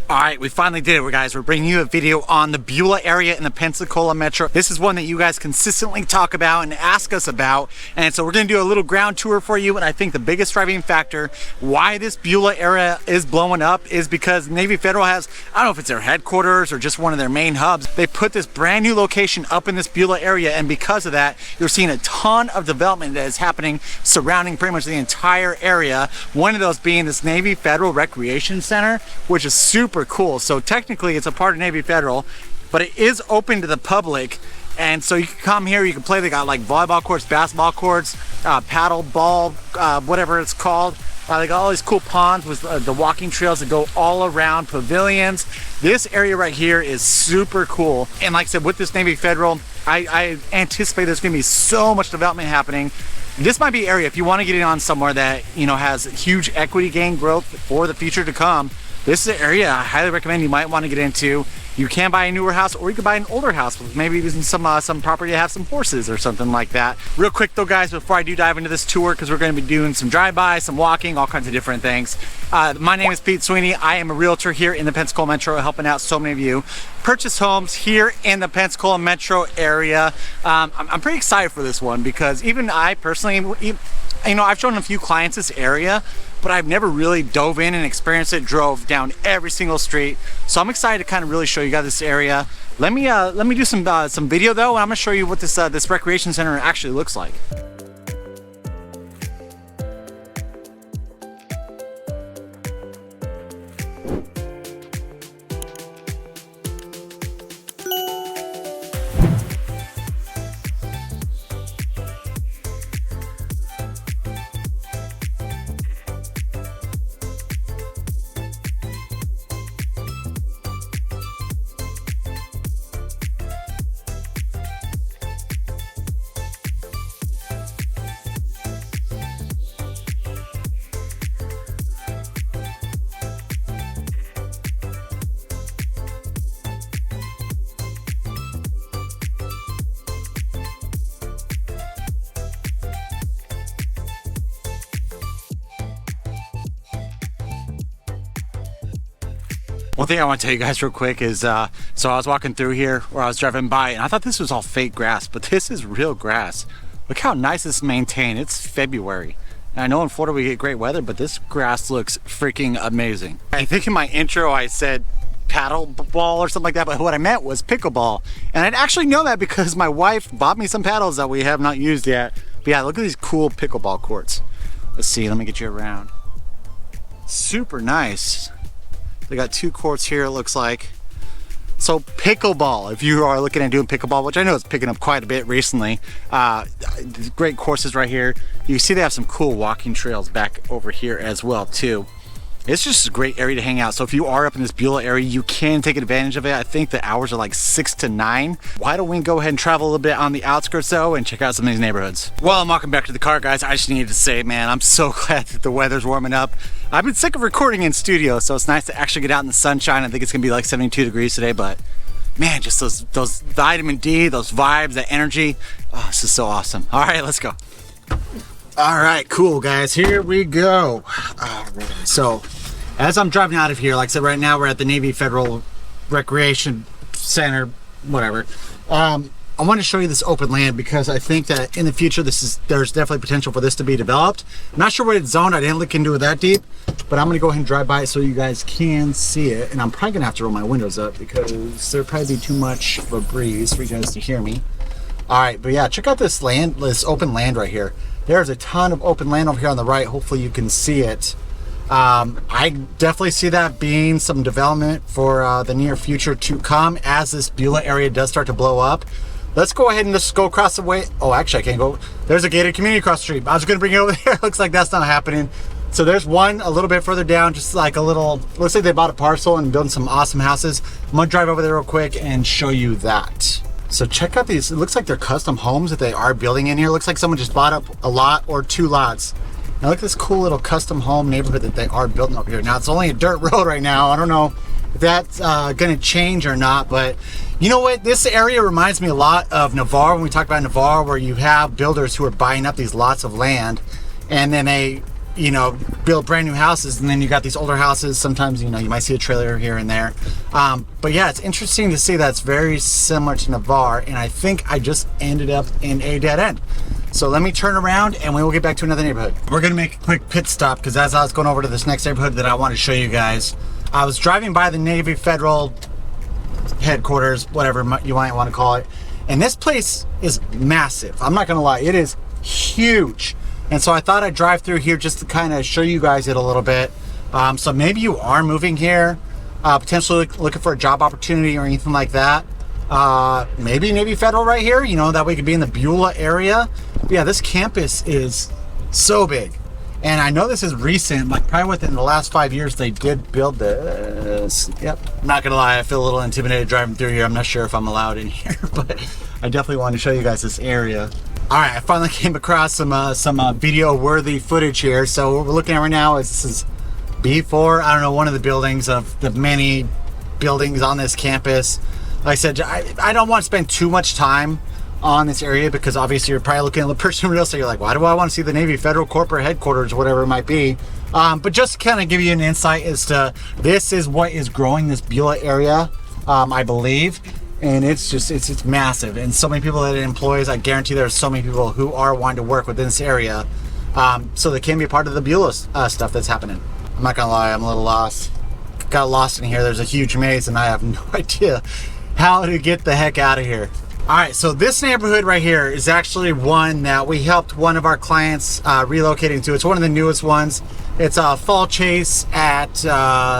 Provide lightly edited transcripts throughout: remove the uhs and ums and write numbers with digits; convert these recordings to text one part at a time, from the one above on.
All right, we finally did it, guys. We're bringing you a video on the Beulah area in the Pensacola metro. This is one that you guys consistently talk about and ask us about. And so we're gonna do a little ground tour for you. And I think the biggest driving factor why this Beulah area is blowing up is because Navy Federal has, I don't know if it's their headquarters or just one of their main hubs. They put this brand new location up in this Beulah area. And because of that, you're seeing a ton of development that is happening surrounding pretty much the entire area. One of those being this Navy Federal Recreation Center, which is super cool. So technically it's a part of Navy Federal, but it is open to the public, and so you can come here, you can play. They got like volleyball courts, basketball courts, paddle ball, whatever it's called. They got all these cool ponds with the walking trails that go all around, pavilions. This area right here is super cool, and like I said, with this Navy Federal, I anticipate there's gonna be so much development happening. This might be an area if you want to get in on somewhere that, you know, has huge equity gain growth for the future to come. This is an area I highly recommend you might want to get into. You can buy a newer house, or you can buy an older house with maybe using some property to have some horses or something like that. Real quick though, guys, before I do dive into this tour, because we're going to be doing some drive-by, some walking, all kinds of different things. My name is Sweeney. I am a realtor here in the Pensacola metro, helping out so many of you purchase homes here in the Pensacola metro area. I'm pretty excited for this one because even I personally, you know, I've shown a few clients this area, but I've never really dove in and experienced it, drove down every single street. So I'm excited to kind of really show you guys this area. Let me do some video though, and I'm gonna show you what this recreation center actually looks like. One thing I want to tell you guys real quick is, so I was walking through here where I was driving by, and I thought this was all fake grass, but this is real grass. Look how nice this is maintained. It's February. And I know in Florida we get great weather, but this grass looks freaking amazing. I think in my intro I said paddle ball or something like that, but what I meant was pickleball. And I'd actually know that because my wife bought me some paddles that we have not used yet. But yeah, look at these cool pickleball courts. Let's see, let me get you around. Super nice. They got 2 courts here, it looks like. So pickleball, if you are looking at doing pickleball, which I know is picking up quite a bit recently, great courses right here. You see they have some cool walking trails back over here as well too. It's just a great area to hang out. So if you are up in this Beulah area, you can take advantage of it. I think the hours are like 6 to 9. Why don't we go ahead and travel a little bit on the outskirts though and check out some of these neighborhoods. Well, I'm walking back to the car, guys. I just needed to say, man, I'm so glad that the weather's warming up. I've been sick of recording in studio, so it's nice to actually get out in the sunshine. I think it's gonna be like 72 degrees today, but man, just those vitamin D, those vibes, that energy. Oh, this is so awesome. All right, let's go. All right, cool, guys, here we go. All right, so as I'm driving out of here, like I said, right now we're at the Navy Federal Recreation Center, whatever. I want to show you this open land because I think that in the future there's definitely potential for this to be developed. I'm not sure what it's zoned. I didn't look into it that deep, but I'm going to go ahead and drive by it so you guys can see it. And I'm probably going to have to roll my windows up because there'll probably be too much of a breeze for you guys to hear me. All right, but yeah, check out this land, this open land right here. There's a ton of open land over here on the right. Hopefully you can see it. I definitely see that being some development for the near future to come as this Beulah area does start to blow up. Let's go ahead and just go across the way. Oh, actually I can't go. There's a gated community across the street. I was gonna bring it over there. Looks like that's not happening. So there's one a little bit further down, just like a little, looks like they bought a parcel and building some awesome houses. I'm gonna drive over there real quick and show you that. So check out these, it looks like they're custom homes that they are building in here. Looks like someone just bought up a lot or 2 lots. Now look at this cool little custom home neighborhood that they are building over here. Now it's only a dirt road right now. I don't know if that's gonna change or not, but you know what? This area reminds me a lot of Navarre, when we talk about Navarre, where you have builders who are buying up these lots of land and then they you know, build brand new houses, and then you got these older houses. Sometimes, you know, you might see a trailer here and there. But yeah, it's interesting to see that's very similar to Navarre, and I think I just ended up in a dead end. So let me turn around and we will get back to another neighborhood. We're gonna make a quick pit stop because as I was going over to this next neighborhood that I want to show you guys, I was driving by the Navy Federal headquarters, whatever you might want to call it. And this place is massive. I'm not gonna lie, it is huge. And so I thought I'd drive through here just to kind of show you guys it a little bit. So maybe you are moving here, potentially looking for a job opportunity or anything like that. Maybe Navy Federal right here, you know, that we could be in the Beulah area. But yeah, this campus is so big. And I know this is recent, like probably within the last 5 years they did build this. Yep. I'm not gonna lie, I feel a little intimidated driving through here. I'm not sure if I'm allowed in here, but I definitely wanted to show you guys this area. All right, I finally came across some video-worthy footage here. So what we're looking at right now is, this is B4, I don't know, one of the buildings of the many buildings on this campus. Like I said, I don't want to spend too much time on this area because obviously you're probably looking at the person real estate. You're like, why do I want to see the Navy Federal corporate headquarters, whatever it might be? But just to kind of give you an insight as to, this is what is growing this Beulah area, I believe. And it's just, it's massive. And so many people that it employs, I guarantee there's so many people who are wanting to work within this area. So they can be a part of the Beulah stuff that's happening. I'm not gonna lie, I'm a little lost. Got lost in here. There's a huge maze and I have no idea how to get the heck out of here. All right, so this neighborhood right here is actually one that we helped one of our clients relocate into. It's one of the newest ones. It's Fall Chase at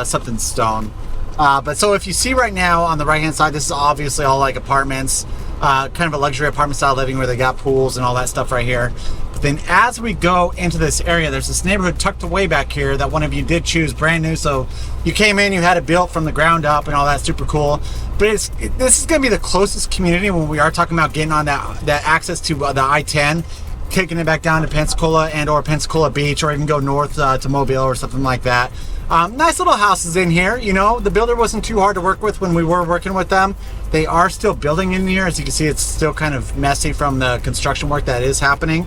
something Stone. But so if you see right now on the right hand side, this is obviously all like apartments, kind of a luxury apartment style living where they got pools and all that stuff right here. But then as we go into this area, there's this neighborhood tucked away back here that one of you did choose brand new. So you came in, you had it built from the ground up and all that, super cool. But this is gonna be the closest community when we are talking about getting on that access to the I-10, kicking it back down to Pensacola and or Pensacola Beach, or even go north to Mobile or something like that. Nice little houses in here. You know, the builder wasn't too hard to work with when we were working with them. They are still building in here. As you can see, it's still kind of messy from the construction work that is happening.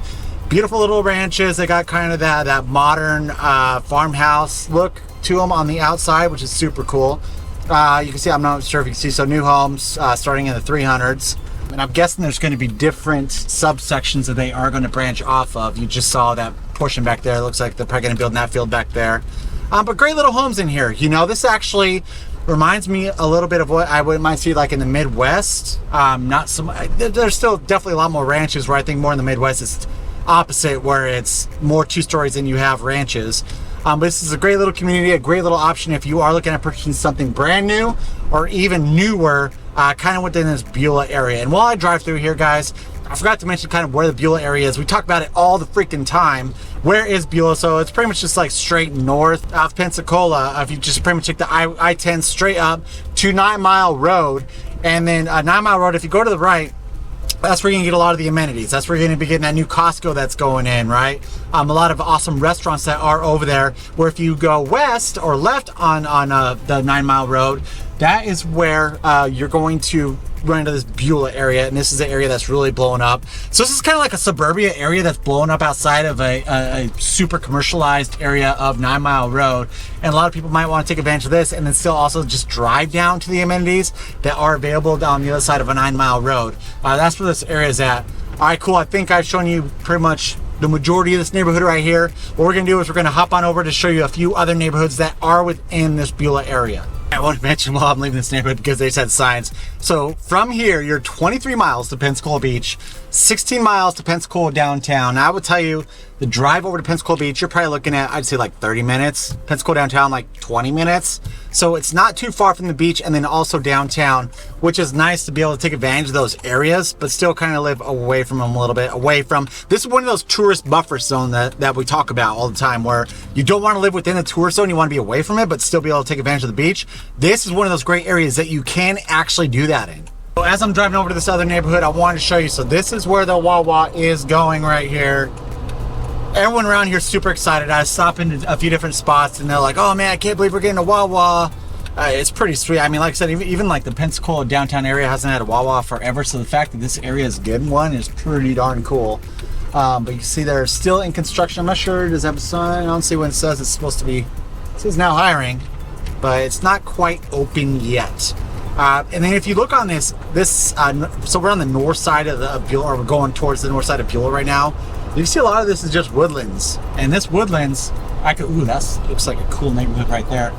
Beautiful little ranches. They got kind of that modern farmhouse look to them on the outside, which is super cool. You can see, I'm not sure if you can see, so new homes starting in the 300s. And I'm guessing there's going to be different subsections that they are going to branch off of. You just saw that portion back there. It looks like they're probably going to build in that field back there. But great little homes in here. You know, this actually reminds me a little bit of what I might see like in the Midwest. Not so much. There's still definitely a lot more ranches, where I think more in the Midwest it's opposite, where it's more 2 stories than you have ranches. But this is a great little community, a great little option if you are looking at purchasing something brand new or even newer, kind of within this Beulah area. And while I drive through here, guys, I forgot to mention kind of where the Beulah area is. We talk about it all the freaking time. Where is Beulah? So it's pretty much just like straight north of Pensacola. If you just pretty much take the I-10 straight up to 9 Mile Road, and then 9 Mile Road, if you go to the right, that's where you're gonna get a lot of the amenities. That's where you're gonna be getting that new Costco that's going in, right? A lot of awesome restaurants that are over there. Where if you go west or left on the 9 Mile Road, that is where you're going to run into this Beulah area, and this is the area that's really blowing up. So this is kind of like a suburbia area that's blowing up outside of a super commercialized area of 9 Mile Road, and a lot of people might want to take advantage of this and then still also just drive down to the amenities that are available down the other side of a 9 Mile Road. That's where this area is at. All right, cool. I think I've shown you pretty much the majority of this neighborhood right here. What we're gonna do is we're gonna hop on over to show you a few other neighborhoods that are within this Beulah area. I want to mention while I'm leaving this neighborhood, because they said signs. So from here, you're 23 miles to Pensacola Beach, 16 miles to Pensacola downtown. Now, I would tell you, the drive over to Pensacola Beach, you're probably looking at, I'd say like 30 minutes. Pensacola downtown, like 20 minutes. So it's not too far from the beach, and then also downtown, which is nice to be able to take advantage of those areas, but still kind of live away from them a little bit, away from, this is one of those tourist buffer zones that we talk about all the time, where you don't want to live within the tourist zone, you want to be away from it, but still be able to take advantage of the beach. This is one of those great areas that you can actually do that in. So as I'm driving over to this other neighborhood, I wanted to show you, so this is where the Wawa is going right here. Everyone around here is super excited. I stop in a few different spots and they're like, oh man, I can't believe we're getting a Wawa. It's pretty sweet. I mean, like I said, even like the Pensacola downtown area hasn't had a Wawa forever, so the fact that this area is getting one is pretty darn cool. But you can see they're still in construction. I'm not sure, does it have a sign? I don't see when it says it's supposed to be. It says now hiring, but it's not quite open yet. And then if you look on this, so we're on the north side of Beulah, or we're going towards the north side of Beulah right now. You see a lot of this is just woodlands, and this woodlands, that looks like a cool neighborhood right there.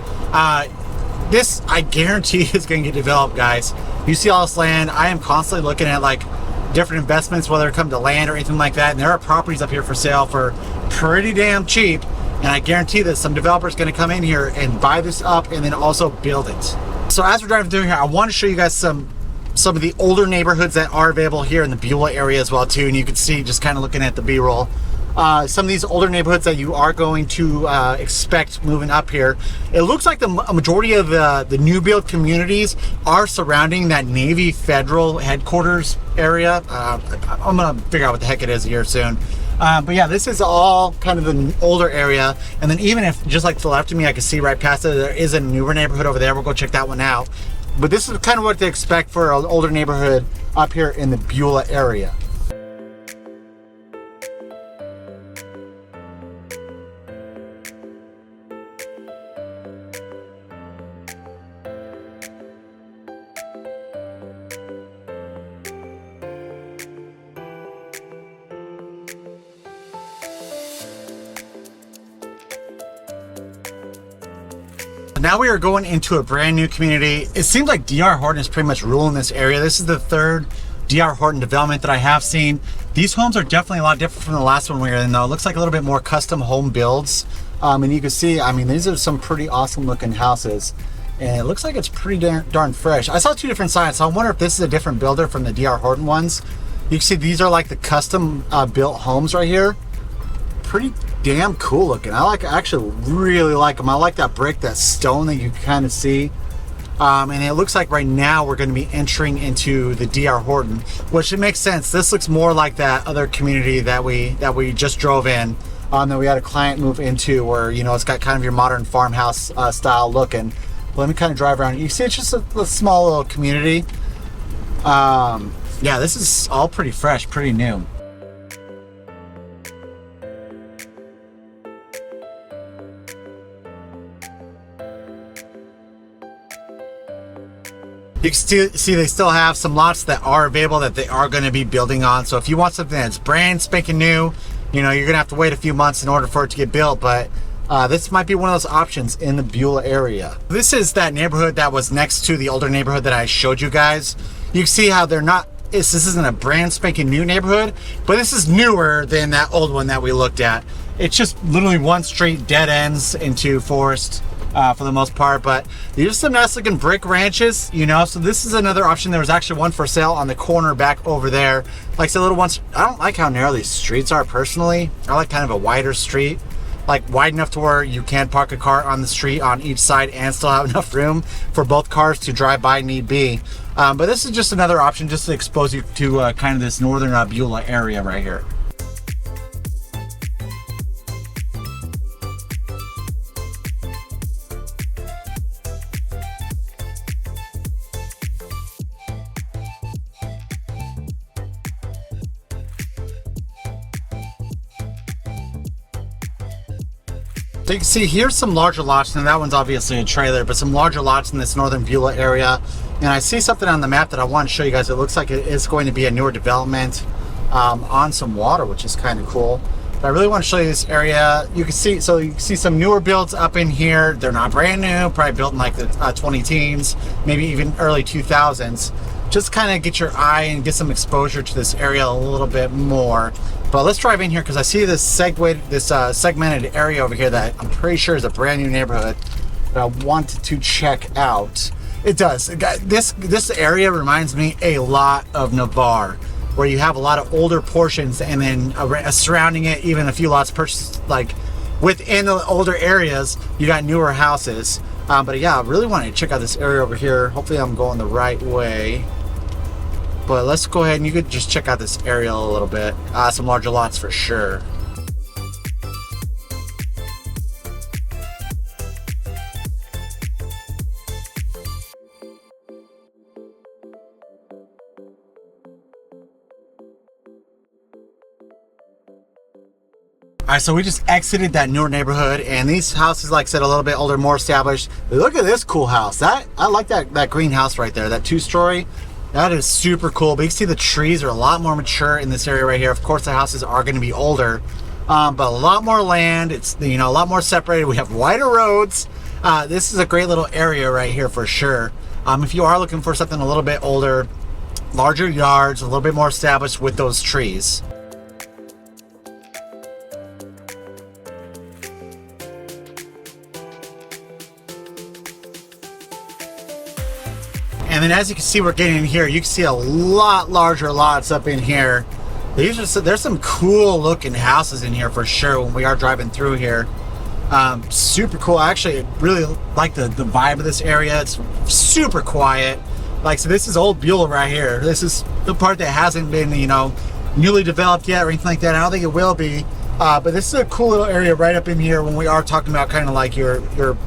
This, I guarantee, is going to get developed, guys. You see all this land. I am constantly looking at like different investments, whether it come to land or anything like that, and there are properties up here for sale for pretty damn cheap, and I guarantee that some developer's going to come in here and buy this up and then also build it. So as we're driving through here, I want to show you guys some of the older neighborhoods that are available here in the Beulah area as well too, and you can see just kind of looking at the B-roll. Some of these older neighborhoods that you are going to expect moving up here. It looks like a majority of the new build communities are surrounding that Navy Federal headquarters area. I'm gonna figure out what the heck it is here soon. But yeah, this is all kind of the older area. And then even if, just like to the left of me, I can see right past it, there is a newer neighborhood over there. We'll go check that one out. But this is kind of what to expect for an older neighborhood up here in the Beulah area. Now we are going into a brand new community. It seems like D.R. Horton is pretty much ruling this area. This is the third D.R. Horton development that I have seen. These homes are definitely a lot different from the last one we were in, though. It looks like a little bit more custom home builds. And you can see, I mean, these are some pretty awesome looking houses. And it looks like it's pretty darn fresh. I saw two different signs, so I wonder if this is a different builder from the D.R. Horton ones. You can see these are like the custom built homes right here. Pretty damn cool looking. I actually really like them. I like that brick, that stone that you kind of see. And it looks like right now we're going to be entering into the D.R. Horton, which it makes sense. This looks more like that other community that we just drove in, that we had a client move into, where, you know, it's got kind of your modern farmhouse style looking. But let me kind of drive around. You see it's just a small little community. Yeah, this is all pretty fresh, pretty new. You can see they still have some lots that are available that they are going to be building on. So if you want something that's brand spanking new, you know, you're going to have to wait a few months in order for it to get built. But this might be one of those options in the Beulah area. This is that neighborhood that was next to the older neighborhood that I showed you guys. You can see how they're not, this isn't a brand spanking new neighborhood, but this is newer than that old one that we looked at. It's just literally one street, dead ends into forest. For the most part, but these are some nice looking brick ranches, you know. So this is another option. There was actually one for sale on the corner back over there. Like the little ones. I don't like how narrow these streets are personally. I like kind of a wider street, like wide enough to where you can park a car on the street on each side and still have enough room for both cars to drive by need be. But this is just another option just to expose you to kind of this northern Beulah area right here. So you can see here's some larger lots, and that one's obviously a trailer, but some larger lots in this northern Beulah area. And I see something on the map that I want to show you guys. It looks like it is going to be a newer development on some water, which is kind of cool. But I really want to show you this area. You can see, so you can see some newer builds up in here. They're not brand new, probably built in like the 20 teens, maybe even early 2000s. Just kind of get your eye and get some exposure to this area a little bit more. But let's drive in here because I see this segmented area over here that I'm pretty sure is a brand new neighborhood that I wanted to check out. It does. This area reminds me a lot of Navarre, where you have a lot of older portions, and then surrounding it, even a few lots purchased like within the older areas, you got newer houses. But yeah, I really want to check out this area over here. Hopefully I'm going the right way. But let's go ahead and you could just check out this area a little bit. Some larger lots for sure. All right, so we just exited that newer neighborhood, and these houses, like I said, a little bit older, more established. Look at this cool house. I like that green house right there, that 2-story. That is super cool. But you can see the trees are a lot more mature in this area right here. Of course, the houses are going to be older, but a lot more land. It's, you know, a lot more separated. We have wider roads. This is a great little area right here for sure. If you are looking for something a little bit older, larger yards, a little bit more established with those trees. And then as you can see, we're getting in here, you can see a lot larger lots up in here. There's some cool looking houses in here for sure when we are driving through here. Super cool. I actually really like the vibe of this area. It's super quiet. Like, so this is old Beulah right here. This is the part that hasn't been, you know, newly developed yet or anything like that. I don't think it will be. But this is a cool little area right up in here when we are talking about kind of like your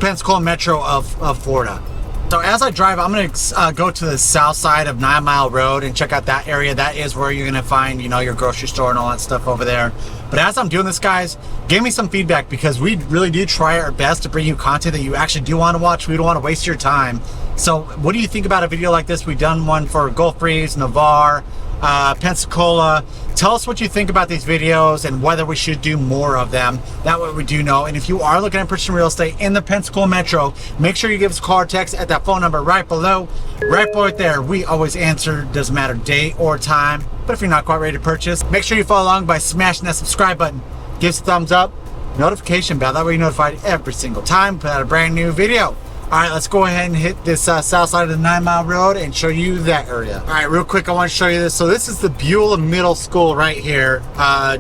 Pensacola metro of Florida. So as I drive, I'm going to go to the south side of 9 Mile Road and check out that area. That is where you're going to find, you know, your grocery store and all that stuff over there. But as I'm doing this, guys, give me some feedback, because we really do try our best to bring you content that you actually do want to watch. We don't want to waste your time. So what do you think about a video like this? We've done one for Gulf Breeze, Navarre, Pensacola. Tell us what you think about these videos and whether we should do more of them. That way we do know. And if you are looking at purchasing real estate in the Pensacola metro, make sure you give us a call or text at that phone number right below. Right there. We always answer, doesn't matter date or time. But if you're not quite ready to purchase, make sure you follow along by smashing that subscribe button. Give us a thumbs up, notification bell. That way you're notified every single time we put out a brand new video. All right, let's go ahead and hit this south side of the 9 Mile Road and show you that area. All right, real quick, I want to show you this. So this is the Beulah Middle School right here.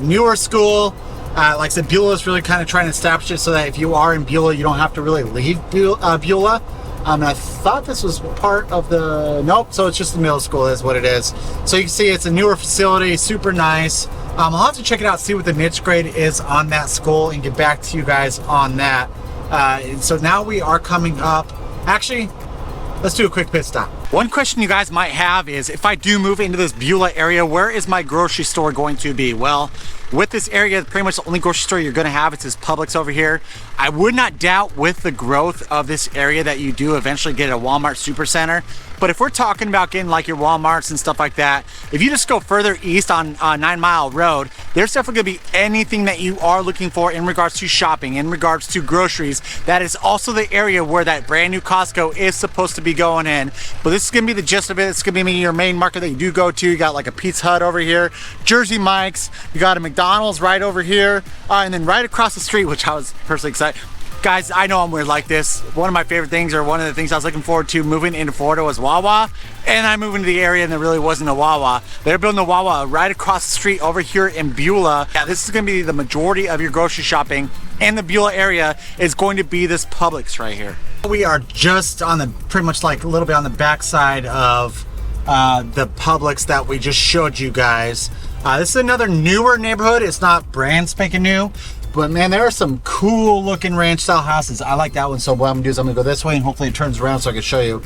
Newer school. Like I said, Beulah is really kind of trying to establish it so that if you are in Beulah, you don't have to really leave Beulah. And I thought this was part of the, nope, so it's just the middle school is what it is. So you can see it's a newer facility, super nice. I'll have to check it out, see what the niche grade is on that school, and get back to you guys on that. So now we are coming up. Actually, let's do a quick pit stop. One question you guys might have is, if I do move into this Beulah area, where is my grocery store going to be? Well, with this area, pretty much the only grocery store you're going to have is this Publix over here. I would not doubt with the growth of this area that you do eventually get a Walmart Supercenter. But if we're talking about getting like your Walmarts and stuff like that, if you just go further east on 9 Mile Road, there's definitely going to be anything that you are looking for in regards to shopping, in regards to groceries. That is also the area where that brand new Costco is supposed to be going in. But this is going to be the gist of it. It's going to be your main market that you do go to. You got like a Pizza Hut over here, Jersey Mike's, you got a McDonald's right over here, and then right across the street, which I was personally excited. Guys, I know I'm weird like this. One of my favorite things, or one of the things I was looking forward to moving into Florida, was Wawa. And I moved into the area and there really wasn't a Wawa. They're building a Wawa right across the street over here in Beulah. Yeah, this is going to be the majority of your grocery shopping in the Beulah area is going to be this Publix right here. We are just on the, pretty much like a little bit on the backside of the Publix that we just showed you guys. This is another newer neighborhood. It's not brand spanking new. But man, there are some cool looking ranch style houses. I like that one. So what I'm gonna do is I'm gonna go this way and hopefully it turns around so I can show you.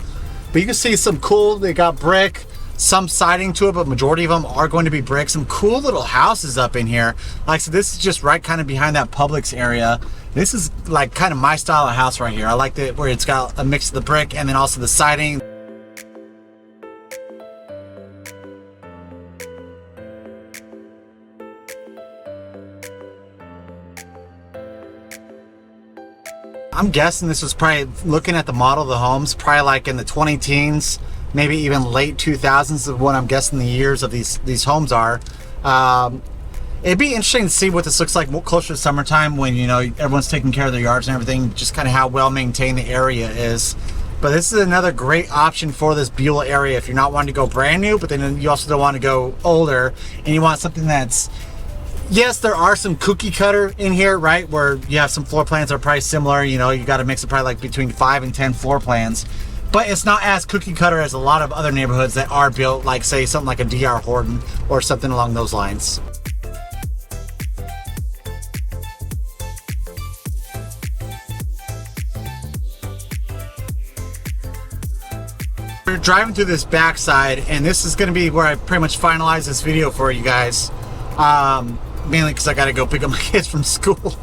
But you can see some cool, they got brick, some siding to it, but majority of them are going to be brick. Some cool little houses up in here. Like, so this is just right kind of behind that Publix area. This is like kind of my style of house right here. I like it where it's got a mix of the brick and then also the siding. I'm guessing this was probably, looking at the model of the homes, probably like in the 20 teens, maybe even late 2000s of what I'm guessing the years of these homes are. It'd be interesting to see what this looks like closer to summertime when, you know, everyone's taking care of their yards and everything, just kind of how well maintained the area is. But this is another great option for this Beulah area if you're not wanting to go brand new, but then you also don't want to go older and you want something that's, yes, there are some cookie cutter in here, right? Where you have some floor plans that are probably similar. You know, you got to mix it probably like between 5 and 10 floor plans. But it's not as cookie cutter as a lot of other neighborhoods that are built, like say something like a DR Horton or something along those lines. We're driving through this backside, and this is going to be where I pretty much finalize this video for you guys. mainly because I got to go pick up my kids from school.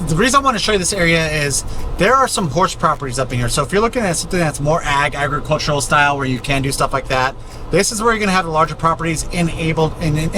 The reason I want to show you this area is there are some horse properties up in here. So if you're looking at something that's more agricultural style where you can do stuff like that, this is where you're going to have the larger properties in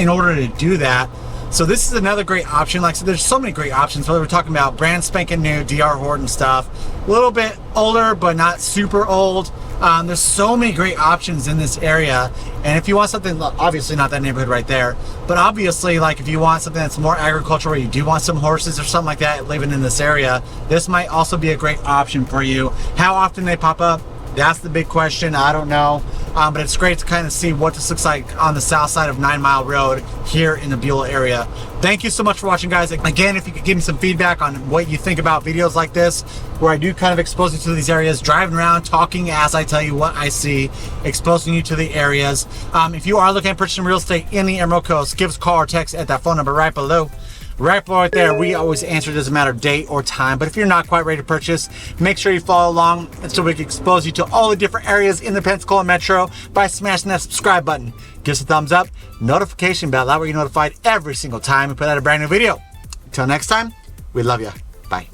order to do that. So this is another great option. Like I said, there's so many great options. Whether we're talking about brand spanking new DR Horton stuff, a little bit older but not super old. There's so many great options in this area. And if you want something, obviously not that neighborhood right there, but obviously like if you want something that's more agricultural, where you do want some horses or something like that living in this area, this might also be a great option for you. How often they pop up, that's the big question. I don't know, but it's great to kind of see what this looks like on the south side of 9 Mile Road here in the Beulah area. Thank you so much for watching, guys. Again, if you could give me some feedback on what you think about videos like this, where I do kind of expose you to these areas, driving around, talking as I tell you what I see, exposing you to the areas. If you are looking at purchasing real estate in the Emerald Coast, give us a call or text at that phone number right below. Right there, we always answer. It doesn't matter date or time. But if you're not quite ready to purchase, make sure you follow along so we can expose you to all the different areas in the Pensacola Metro by smashing that subscribe button. Give us a thumbs up, notification bell, that way you're notified every single time we put out a brand new video. Until next time, we love you. Bye.